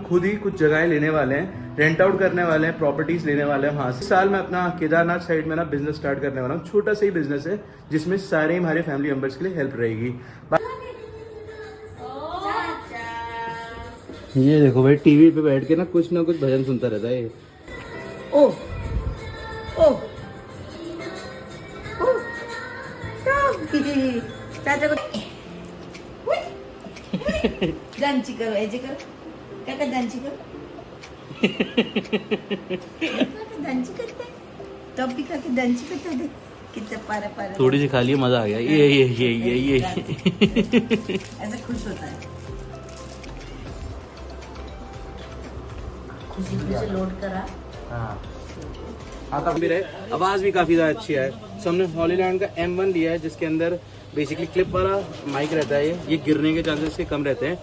खुद ही कुछ जगहें लेने वाले हैं, रेंट आउट करने वाले हैं, प्रॉपर्टीज लेने वाले हैं वहाँ से। इस साल मैं अपना केदारनाथ साइड में ना बिजनेस स्टार्ट करने वाला हूँ। छोटा सा ही बिजनेस है जिसमें सारे हमारे फैमिली मेंबर्स के लिए हेल्प रहेगी। ये देखो भाई, टीवी पे बैठ के ना कुछ भजन सुनता रहता है ये। ओ ओ चाचा को दांची करो, ऐसे करो काका, दांची करो दांची करते तब भी काके दांची करते थे कितना पारा पारा। थोड़ी सी खा लिया, मजा आ गया। ये ऐसा खुश होता है, खुशी से लोड करा। भी रहे, आवाज भी काफी ज्यादा अच्छी है। सो हमने हॉलीलैंड का M1 लिया है जिसके अंदर बेसिकली क्लिप वाला माइक रहता है। ये गिरने के चांसेस इसके कम रहते हैं।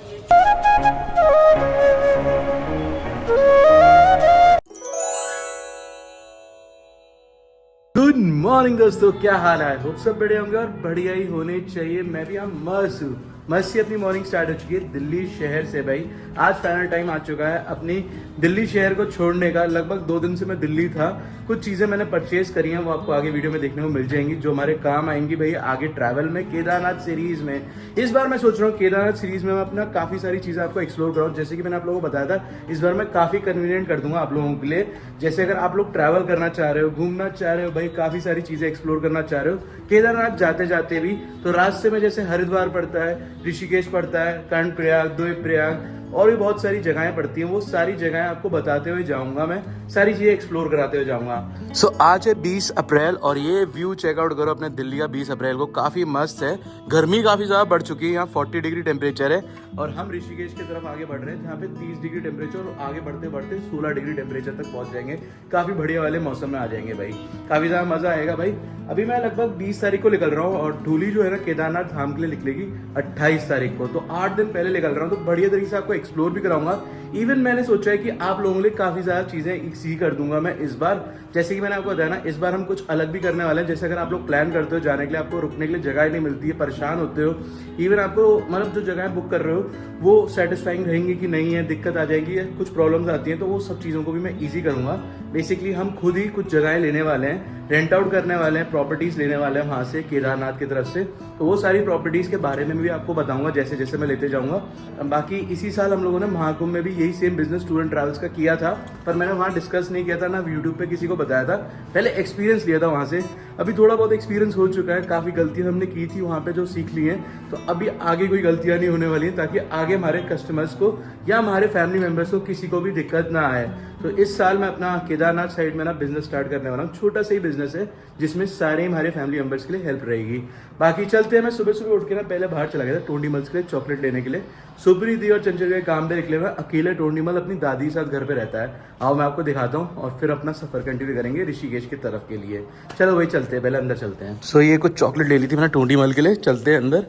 गुड मॉर्निंग दोस्तों, क्या हाल है? होप सब बढ़िया होंगे और बढ़िया ही होने चाहिए। मैं भी यहाँ मस्त हूँ। मस्त ही अपनी मॉर्निंग स्टार्ट हो चुकी है दिल्ली शहर से। भाई आज फाइनल टाइम आ चुका है अपनी दिल्ली शहर को छोड़ने का। लगभग 2 दिन से मैं दिल्ली था। कुछ चीजें मैंने परचेज करी हैं, वो आपको आगे वीडियो में देखने को मिल जाएंगी, जो हमारे काम आएंगी भाई आगे ट्रैवल में, केदारनाथ सीरीज में। इस बार मैं सोच रहा हूँ केदारनाथ सीरीज में मैं अपना काफी सारी चीजें आपको एक्सप्लोर कराऊँ। जैसे कि मैंने आप लोगों को बताया था, इस बार मैं काफी कन्वीनियंट कर दूंगा आप लोगों के लिए। जैसे अगर आप लोग ट्रैवल करना चाह रहे हो, घूमना चाह रहे हो, भाई काफी सारी चीजें एक्सप्लोर करना चाह रहे हो केदारनाथ जाते जाते भी, तो रास्ते में जैसे हरिद्वार पड़ता है, ऋषिकेश पड़ता है, कर्णप्रयाग, द्वीप्रयाग और भी बहुत सारी जगहें पड़ती हैं। वो सारी जगहें आपको बताते हुए जाऊंगा, मैं सारी चीजें एक्सप्लोर कराते हुए जाऊंगा। सो आज है 20 अप्रैल और ये व्यू चेकआउट करो अपने दिल्ली का 20 अप्रैल को। काफी मस्त है। गर्मी काफी ज्यादा बढ़ चुकी है, यहाँ 40 डिग्री टेम्परेचर है और हम ऋषिकेश की तरफ आगे बढ़ रहे हैं जहाँ पे 30 डिग्री टेम्परेचर और आगे बढ़ते बढ़ते 16 डिग्री टेम्परेचर तक पहुंच जाएंगे। काफी बढ़िया वाले मौसम में आ जाएंगे भाई, काफी ज्यादा मजा आएगा भाई। अभी मैं लगभग 20 तारीख को निकल रहा हूँ और धूली जो है ना केदारनाथ धाम के लिए निकलेगी 28 तारीख को। तो 8 दिन पहले निकल रहा हूँ, तो बढ़िया तरीके से आपको एक्सप्लोर भी कराऊंगा। इवन मैंने सोचा है कि आप लोगों के लिए काफी ज्यादा चीजें सीख कर दूंगा मैं इस बार। जैसे कि मैंने आपको बताया ना, इस बार हम कुछ अलग भी करने वाले हैं। जैसे अगर आप लोग प्लान करते हो जाने के लिए, आपको रुकने के लिए जगह ही नहीं मिलती है, परेशान होते हो, इवन आपको मतलब जो जगह बुक कर रहे हो वो सेटिस्फाइंग रहेंगी कि नहीं है, दिक्कत आ जाएगी, कुछ प्रॉब्लम्स आती हैं, तो वो सब चीज़ों को भी मैं ईजी करूंगा। बेसिकली हम खुद ही कुछ जगहें लेने वाले हैं, रेंट आउट करने वाले हैं, प्रॉपर्टीज लेने वाले हैं वहाँ से केदारनाथ की तरफ से। तो वो सारी प्रॉपर्टीज के बारे में भी आपको बताऊंगा जैसे जैसे मैं लेते जाऊंगा। बाकी इसी साल हम लोगों ने महाकुंभ में भी यही same business tour and travels का किया था, पर मैंने वहाँ डिस्कस नहीं किया था, ना यूट्यूब पे किसी को बताया था। पहले एक्सपीरियंस लिया था वहाँ से। अभी थोड़ा बहुत एक्सपीरियंस हो चुका है, काफ़ी गलतियाँ हमने की थी वहाँ पे जो सीख ली हैं, तो अभी आगे कोई गलतियाँ नहीं होने वाली हैं, ताकि आगे हमारे कस्टमर्स को या हमारे फैमिली मेम्बर्स को किसी को भी दिक्कत ना आए। तो इस साल मैं अपना केदारनाथ साइड में ना बिजनेस स्टार्ट करने वाला हूँ। छोटा सा ही बिजनेस है जिसमें सारे हमारे फैमिली मेंबर्स के लिए हेल्प रहेगी। बाकी चलते हैं। मैं सुबह सुबह उठ के ना पहले बाहर चला गया था टोंडीमल्स के लिए चॉकलेट लेने के लिए। सुप्री दी और चंचल के काम पे निकले हुए, अकेले टोंडीमल अपनी दादी के साथ घर पे रहता है। आओ मैं आपको दिखाता हूँ और फिर अपना सफर कंटिन्यू करेंगे ऋषिकेश की तरफ के लिए। चलो भाई चलते हैं, पहले अंदर चलते हैं। सो ये कुछ चॉकलेट ले ली थी मैंने टोंडीमल के लिए, चलते हैं अंदर।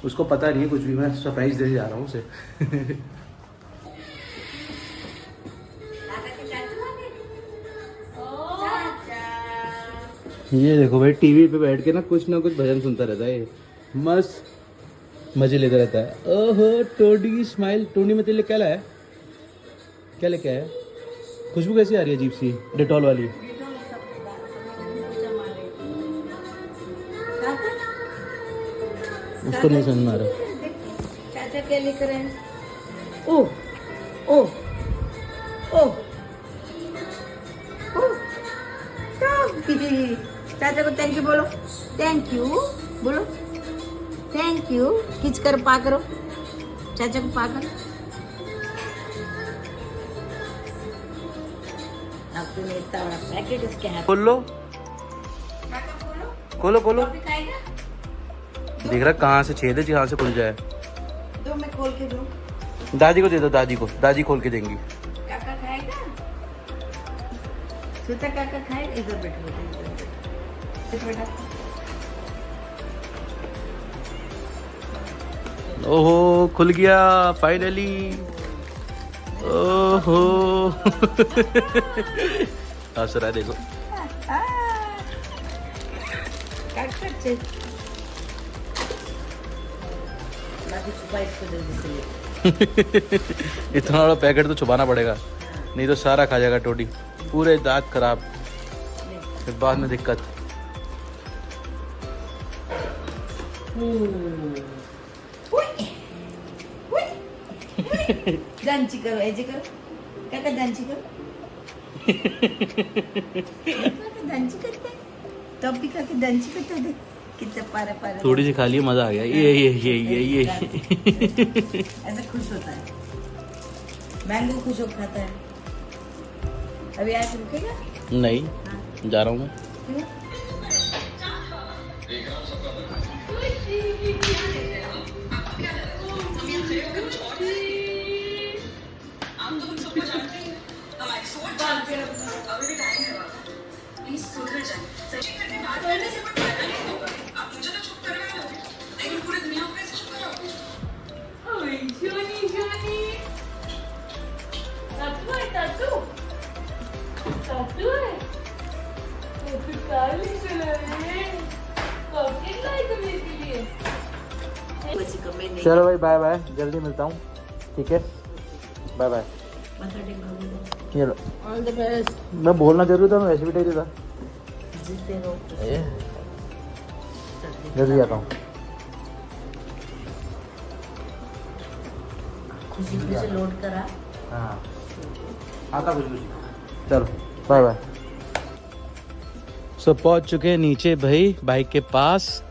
उसको पता नहीं है कुछ भी, मैं सरप्राइज दे जा रहा हूँ उसे। ये देखो भाई, टीवी पे बैठ के ना कुछ भजन सुनता रहता है ये। मस्त मजे लेता रहता है। ओहो टोडी की स्माइल। टोडी में तेरे क्या लाया? क्या लेके आया? खुशबू कैसी आ रही है अजीब सी, डेटॉल वाली। उसको नहीं समझ में आ रहा। चाचा क्या लेकर आए? ओ ओ ओ चाचा को थैंक यू बोलो, थैंक यू बोलो, थैंक यू। खींच कर पा करो, चाचा को पा करो। आपने इतना बड़ा पैकेट उसके हाथ। खोल लो, खोलो खोलो। देख रहा कहाँ से छेद है, जहाँ से खुल जाए। दो मैं खोल के दूं। दादी को दे दो, दादी को, दादी खोल के देंगी। काका खाएगा? छोटा काका खाएगा? इधर बैठो बेटा। ओहो खुल गया फाइनली। ओहो हंस देखो। दादी छुपा इसको जल्दी से ले। इतना बड़ा पैकेट तो छुपाना पड़ेगा, नहीं तो सारा खा जाएगा टोटी, पूरे दांत खराब, फिर बाद में दिक्कत। दांची करो, ऐसे करो काका, दांची करो। दांची करते तब भी काके दांची करते थे, कितने पारे पारे। थोड़ी सी खा ली, मजा आ गया। ये ऐसा खुश होता है, मैंगो खुश हो खाता है। अभी आज रुकेगा? नहीं, जा रहा हूँ मैं। क्यों? चलो भाई, बाय बाय, जल्दी मिलता हूँ, ठीक है, बाय बाय। ये लो, ऑल द बेस्ट। मैं बोलना जरूरी था, मैं वैसे भी टेरी था। जीते रहो। जल्दी आता हूँ। खुशी खुशी लोड करा। हाँ, आता खुशी खुशी। चलो बाय बाय। सब पहुँच चुके हैं नीचे भाई, बाइक के पास।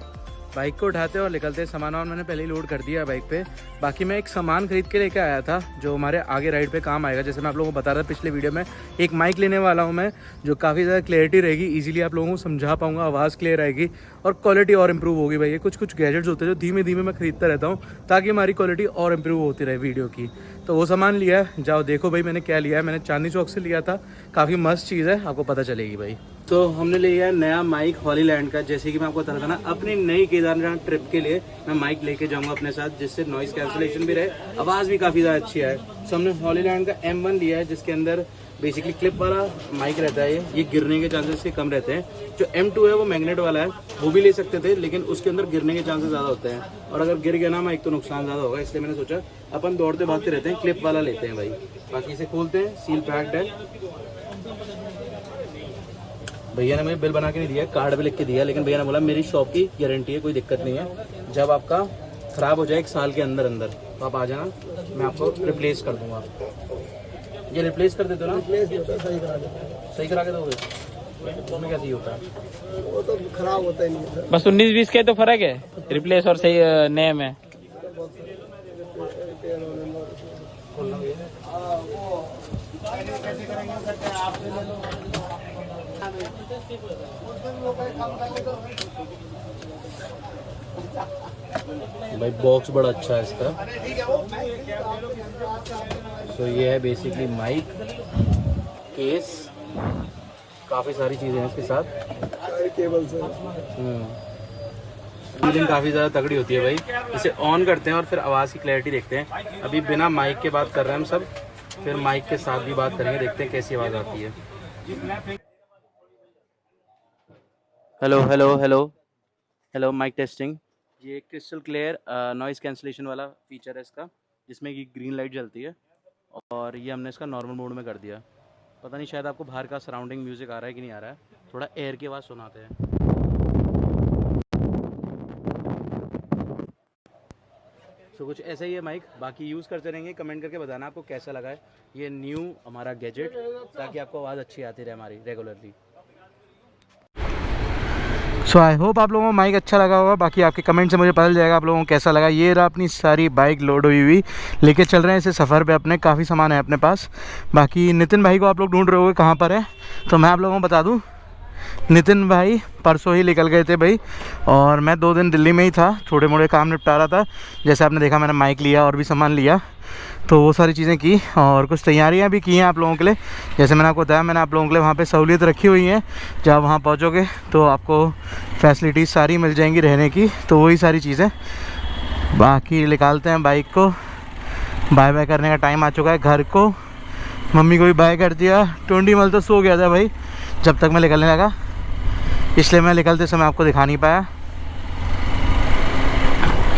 बाइक को उठाते और निकलते। सामान मैंने पहले ही लोड कर दिया है बाइक पे। बाकी मैं एक सामान खरीद के लेके आया था जो हमारे आगे राइड पे काम आएगा। जैसे मैं आप लोगों को बता रहा था पिछले वीडियो में, एक माइक लेने वाला हूँ मैं, जो काफ़ी ज़्यादा क्लैरिटी रहेगी, इजीली आप लोगों को समझा पाऊंगा, आवाज़ क्लियर आएगी और क्वालिटी और इंप्रूव होगी भाई। ये कुछ गैजेट्स होते हैं जो धीमे धीमे मैं खरीदता रहता हूँ ताकि हमारी क्वालिटी और इंप्रूव होती रहे वीडियो की। तो वो सामान लिया है, जाओ देखो भाई मैंने क्या लिया है। मैंने चांदनी चौक से लिया था, काफ़ी मस्त चीज़ है, आपको पता चलेगी भाई। तो हमने लिया है नया माइक हॉलीलैंड का। जैसे कि मैं आपको बता रहा था ना, अपनी नई केदारनाथ ट्रिप के लिए मैं माइक लेके जाऊंगा अपने साथ, जिससे नॉइस कैंसलेशन भी रहे, आवाज़ भी काफ़ी ज़्यादा अच्छी है। सो हमने हॉलीलैंड का M1 लिया है, जिसके अंदर बेसिकली क्लिप वाला माइक रहता है। ये गिरने के चांसेस से कम रहते हैं। जो M2 है वो मैग्नेट वाला है, वो भी ले सकते थे, लेकिन उसके अंदर गिरने के चांसेस ज़्यादा होते हैं और अगर गिर गया ना माइक तो नुकसान ज़्यादा होगा। इसलिए मैंने सोचा अपन दौड़ते भागते रहते हैं, क्लिप वाला लेते हैं भाई। बाकी इसे खोलते हैं, सील पैक्ड है। भैया ने मुझे बिल बना के नहीं दिया, कार्ड भी लिख के दिया, लेकिन भैया ने बोला मेरी शॉप की गारंटी है, कोई दिक्कत नहीं है। जब आपका ख़राब हो जाए 1 साल के अंदर अंदर तो आप आ जाना, मैं आपको रिप्लेस कर दूंगा। ये रिप्लेस कर देते हो ना? रिप्लेस नहीं होता, सही करा के दोगे? उसमें क्या सही होता है? वो तो खराब होता ही नहीं है। बस 19-20 के तो फर्क है, रिप्लेस और सही नए में। भाई बॉक्स बड़ा अच्छा है इसका। तो ये है बेसिकली माइक, केस, काफ़ी सारी चीज़ें हैं इसके साथ, केबल्स हैं। फीलिंग काफ़ी ज़्यादा तगड़ी होती है भाई। इसे ऑन करते हैं और फिर आवाज़ की क्लैरिटी देखते हैं। अभी बिना माइक के बात कर रहे हैं हम सब, फिर माइक के साथ भी बात करेंगे, देखते हैं कैसी आवाज़ आती है। Hello hello hello hello, mic testing. ये क्रिस्टल क्लियर नॉइज़ कैंसलेशन वाला फीचर है इसका, जिसमें कि ग्रीन लाइट जलती है और ये हमने इसका नॉर्मल मोड में कर दिया। पता नहीं शायद आपको बाहर का सराउंडिंग म्यूज़िक आ रहा है कि नहीं आ रहा है, थोड़ा एयर की आवाज़ सुनाते हैं। तो कुछ ऐसा ही है माइक। बाकी यूज़ करते रहेंगे, कमेंट करके बताना आपको कैसा लगा है ये न्यू हमारा गैजेट, ताकि आपको आवाज़ अच्छी आती रहे हमारी रेगुलरली। सो आई होप आप लोगों को माइक अच्छा लगा होगा। बाकी आपके कमेंट से मुझे पता चल जाएगा आप लोगों को कैसा लगा। ये रहा अपनी सारी बाइक लोड हुई लेके चल रहे हैं इसे सफ़र पे अपने, काफ़ी सामान है अपने पास। बाकी नितिन भाई को आप लोग ढूंढ रहे होंगे कहाँ पर है, तो मैं आप लोगों को बता दूँ, नितिन भाई परसों ही निकल गए थे भाई, और मैं 2 दिन दिल्ली में ही था, छोटे मोटे काम निपटा रहा था। जैसे आपने देखा मैंने माइक लिया और भी सामान लिया, तो वो सारी चीज़ें की और कुछ तैयारियां भी की हैं आप लोगों के लिए। जैसे मैंने आपको बताया, मैंने आप लोगों के लिए वहाँ पे सहूलियत रखी हुई है, जब वहाँ पहुँचोगे तो आपको फैसिलिटीज़ सारी मिल जाएंगी रहने की, तो वही सारी चीज़ें। बाकी निकालते हैं बाइक को, बाय बाय करने का टाइम आ चुका है घर को। मम्मी को भी बाय कर दिया। टोंडी मल तो सो गया था भाई जब तक मैं निकलने लगा, इसलिए मैं निकलते समय आपको दिखा नहीं पाया।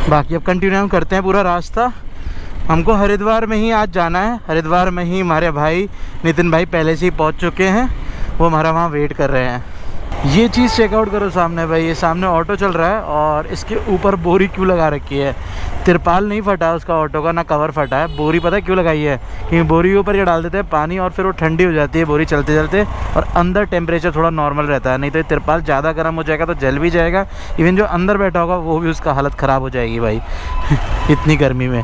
बाकी अब कंटिन्यू हम करते हैं पूरा रास्ता हमको हरिद्वार में ही आज जाना है। हरिद्वार में ही हमारे भाई नितिन भाई पहले से ही पहुंच चुके हैं, वो हमारा वहाँ वेट कर रहे हैं। ये चीज़ चेकआउट करो सामने भाई, ये सामने ऑटो चल रहा है और इसके ऊपर बोरी क्यों लगा रखी है। तिरपाल नहीं फटा है उसका ऑटो का, ना कवर फटा है। बोरी पता है क्यों लगाई है? क्योंकि बोरी के ऊपर ये डाल देते हैं पानी और फिर वो ठंडी हो जाती है बोरी चलते चलते, और अंदर टेम्परेचर थोड़ा नॉर्मल रहता है। नहीं तो ये तिरपाल ज़्यादा गर्म हो जाएगा तो जल भी जाएगा, इवन जो अंदर बैठा होगा वो भी उसका हालत ख़राब हो जाएगी भाई इतनी गर्मी में।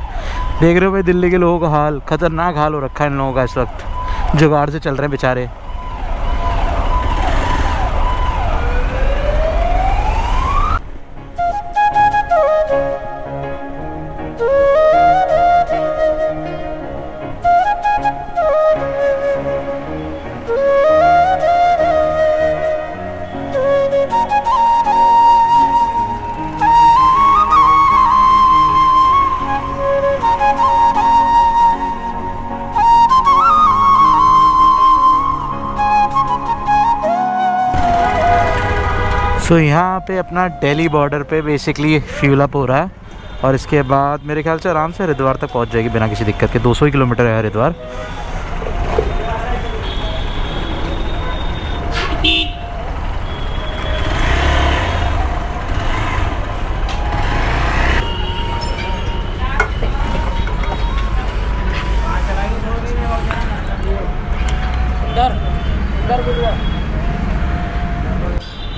देख रहे हो भाई दिल्ली के लोगों का हाल, ख़तरनाक हाल हो रखा है इन लोगों का इस वक्त, जुगाड़ से चल रहे हैं बेचारे। सो यहाँ पे अपना दिल्ली बॉर्डर पे बेसिकली फ्यूल अप हो रहा है और इसके बाद मेरे ख्याल से आराम से हरिद्वार तक पहुँच जाएगी बिना किसी दिक्कत के। 200 किलोमीटर है हरिद्वार।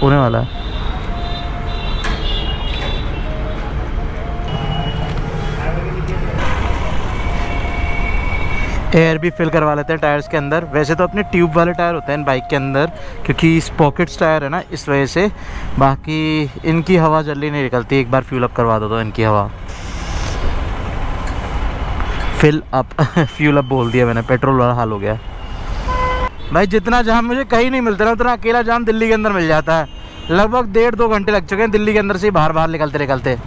होने वाला है। एयर भी फिल करवा लेते हैं टायर्स के अंदर। वैसे तो अपने ट्यूब वाले टायर होते हैं बाइक के अंदर, क्योंकि इस पॉकेट्स टायर है ना, इस वजह से। बाकी इनकी हवा जल्दी नहीं निकलती, एक बार फ्यूल अप करवा दो तो इनकी हवा फिल अप फ्यूल अप बोल दिया मैंने, पेट्रोल वाला हाल हो गया भाई। जितना जाम मुझे कहीं नहीं मिलता ना, उतना अकेला जाम दिल्ली के अंदर मिल जाता है। लगभग 1.5-2 घंटे लग चुके हैं दिल्ली के अंदर से बाहर निकलते निकलते।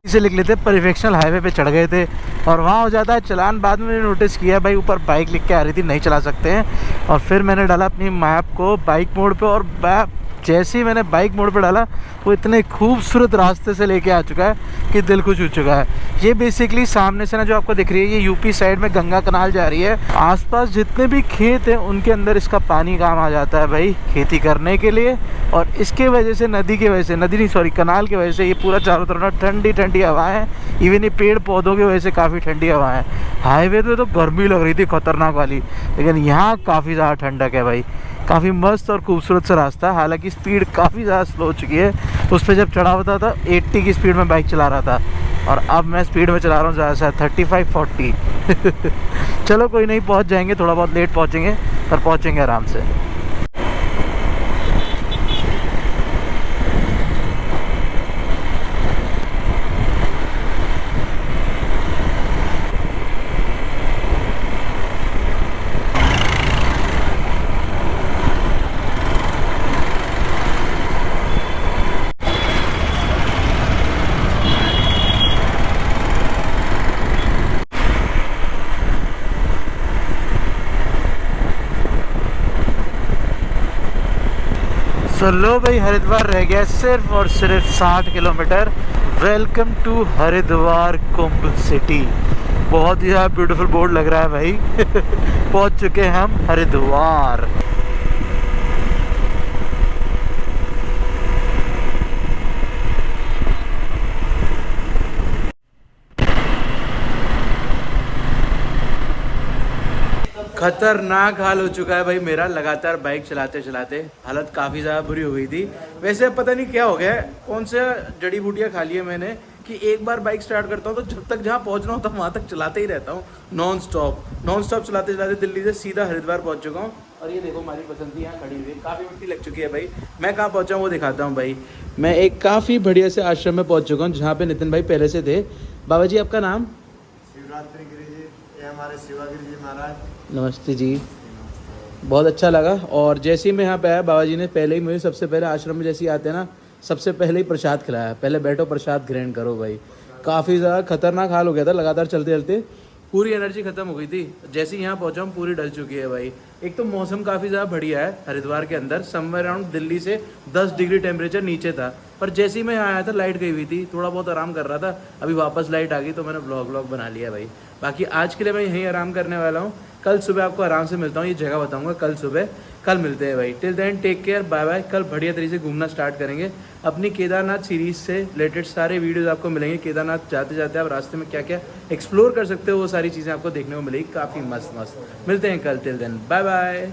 इसे लिख लेते प्रोफेशनल हाईवे पे चढ़ गए थे और वहाँ हो जाता है चालान। बाद में मैंने नोटिस किया भाई ऊपर बाइक लिख के आ रही थी नहीं चला सकते हैं, और फिर मैंने डाला अपनी मैप को बाइक मोड पे, और जैसे ही मैंने बाइक मोड पे डाला वो इतने खूबसूरत रास्ते से लेके आ चुका है कि दिल खुश हो चुका है। ये बेसिकली सामने से ना जो आपको दिख रही है, ये यूपी साइड में गंगा कनाल जा रही है। आसपास जितने भी खेत हैं उनके अंदर इसका पानी काम आ जाता है भाई खेती करने के लिए, और इसके वजह से नदी की वजह से, नदी नहीं सॉरी कनाल की वजह से ये पूरा चारों तरफ ना ठंडी ठंडी हवाएं हैं। इवन ये पेड़ पौधों की वजह से काफ़ी ठंडी हवाएं हैं। हाईवे पे तो गर्मी लग रही थी खतरनाक वाली, लेकिन यहाँ काफ़ी ज़्यादा ठंडक है भाई। काफ़ी मस्त और खूबसूरत सा रास्ता। हालांकि स्पीड काफ़ी ज़्यादा स्लो हो चुकी है। उस पर जब चढ़ा हुआ था 80 की स्पीड में बाइक चला रहा था, और अब मैं स्पीड में चला रहा हूँ ज़्यादा से 35-40 चलो कोई नहीं, पहुँच जाएंगे। थोड़ा बहुत लेट पहुँचेंगे पर पहुँचेंगे आराम से। तो लो भाई हरिद्वार रह गया सिर्फ और सिर्फ 60 kilometre. Welcome to Haridwar Kumbh city. बहुत ही ब्यूटीफुल बोर्ड लग रहा है भाई पहुंच चुके हैं हम हरिद्वार। खतरनाक हाल हो चुका है भाई मेरा, लगातार बाइक चलाते चलाते हालत काफ़ी ज़्यादा बुरी हो गई थी। वैसे अब पता नहीं क्या हो गया है, कौन से जड़ी बूटियाँ खा ली है मैंने कि एक बार बाइक स्टार्ट करता हूँ तो जब तक जहाँ पहुँचना हो तब वहाँ तक चलाते ही रहता हूँ नॉन स्टॉप चलाते चलाते दिल्ली से सीधा हरिद्वार पहुँच चुका हूँ। और ये देखो हमारी पसंद यहाँ खड़ी हुई, काफ़ी मिट्टी लग चुकी है भाई। मैं कहाँ पहुँचा हूँ वो दिखाता हूँ भाई। मैं एक काफ़ी बढ़िया से आश्रम में पहुँच चुका हूँ जहाँ पे नितिन भाई पहले से थे। बाबा जी आपका नाम? शिवरात्रि गिरी जी, ये हमारे शिवागिरी जी महाराज। नमस्ते जी, बहुत अच्छा लगा। और जैसे ही मैं यहाँ पे आया बाबा जी ने पहले ही मुझे सबसे पहले आश्रम में जैसे ही आते हैं ना, सबसे पहले ही प्रसाद खिलाया। पहले बैठो प्रसाद ग्रहण करो भाई। काफ़ी ज़्यादा खतरनाक हाल हो गया था, लगातार चलते चलते पूरी एनर्जी खत्म हो गई थी। जैसे ही यहाँ पहुँचा हूँ पूरी डल चुकी है भाई। एक तो मौसम काफ़ी ज़्यादा बढ़िया है हरिद्वार के अंदर, समवेयर अराउंड दिल्ली से 10 डिग्री टेम्परेचर नीचे था, पर जैसे ही मैं यहाँ आया था लाइट गई हुई थी, थोड़ा बहुत आराम कर रहा था, अभी वापस लाइट आ गई तो मैंने व्लॉग बना लिया भाई। बाकी आज के लिए मैं यहीं आराम करने वाला हूँ, कल सुबह आपको आराम से मिलता हूँ, ये जगह बताऊँगा कल सुबह। कल मिलते हैं भाई, till then take care, bye bye. कल बढ़िया तरीके से घूमना स्टार्ट करेंगे, अपनी केदारनाथ सीरीज से रिलेटेड सारे वीडियोस आपको मिलेंगे। केदारनाथ जाते जाते आप रास्ते में क्या क्या एक्सप्लोर कर सकते हो वो सारी चीज़ें आपको देखने को मिलेगी, काफ़ी मस्त मस्त। मिलते हैं कल, टिल देन बाय बाय।